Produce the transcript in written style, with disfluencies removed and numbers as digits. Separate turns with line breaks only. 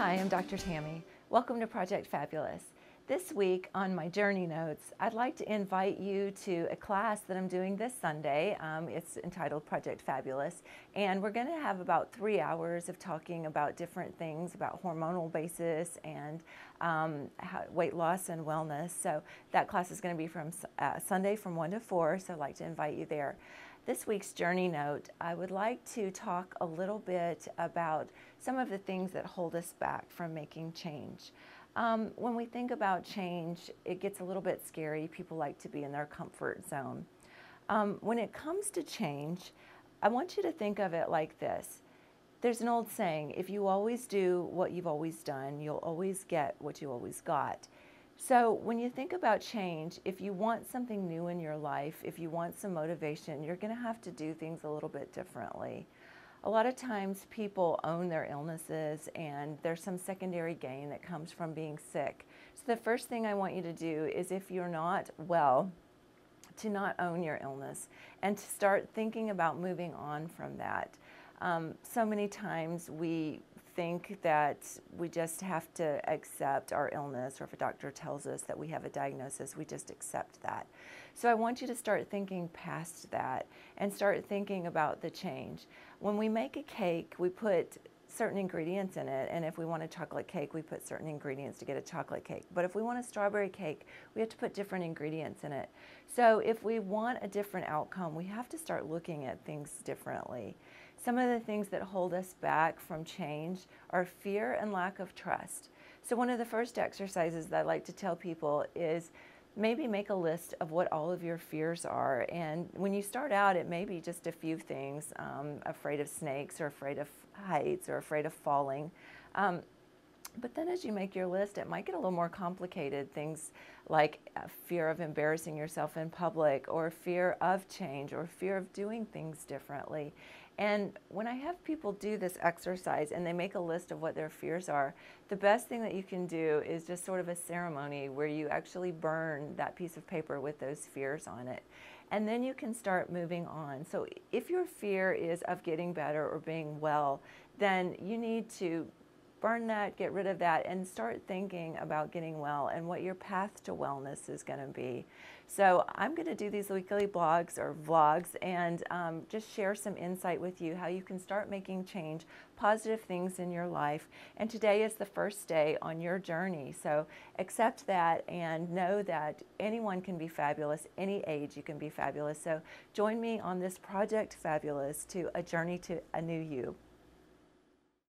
Hi, I'm Dr. Tammy. Welcome to Project Fabulous. This week on my journey notes, I'd like to invite you to a class that I'm doing this Sunday. It's entitled Project Fabulous, and we're going to have about 3 hours of talking about different things about hormonal basis and weight loss and wellness. So that class is going to be from Sunday from 1 to 4, so I'd like to invite you there. This week's journey note, I would like to talk a little bit about some of the things that hold us back from making change. When we think about change, it gets a little bit scary. People like to be in their comfort zone. When it comes to change, I want you to think of it like this. There's an old saying, if you always do what you've always done, you'll always get what you always got. So when you think about change, if you want something new in your life, if you want some motivation, you're going to have to do things a little bit differently. A lot of times people own their illnesses and there's some secondary gain that comes from being sick. So the first thing I want you to do is, if you're not well, to not own your illness and to start thinking about moving on from that. So many times we think that we just have to accept our illness, or if a doctor tells us that we have a diagnosis, we just accept that. So I want you to start thinking past that and start thinking about the change. When we make a cake, we put certain ingredients in it, and if we want a chocolate cake, we put certain ingredients to get a chocolate cake. But if we want a strawberry cake, we have to put different ingredients in it. So if we want a different outcome, we have to start looking at things differently. Some of the things that hold us back from change are fear and lack of trust. So one of the first exercises that I like to tell people is maybe make a list of what all of your fears are. And when you start out, it may be just a few things, afraid of snakes, or afraid of heights, or afraid of falling. But then as you make your list, it might get a little more complicated. Things like fear of embarrassing yourself in public, or fear of change, or fear of doing things differently. And when I have people do this exercise and they make a list of what their fears are, the best thing that you can do is just sort of a ceremony where you actually burn that piece of paper with those fears on it. And then you can start moving on. So if your fear is of getting better or being well, then you need to burn that, get rid of that, and start thinking about getting well and what your path to wellness is going to be. So I'm going to do these weekly blogs or vlogs and just share some insight with you how you can start making change, positive things in your life. And today is the first day on your journey. So accept that and know that anyone can be fabulous, any age you can be fabulous. So join me on this Project Fabulous, to a journey to a new you.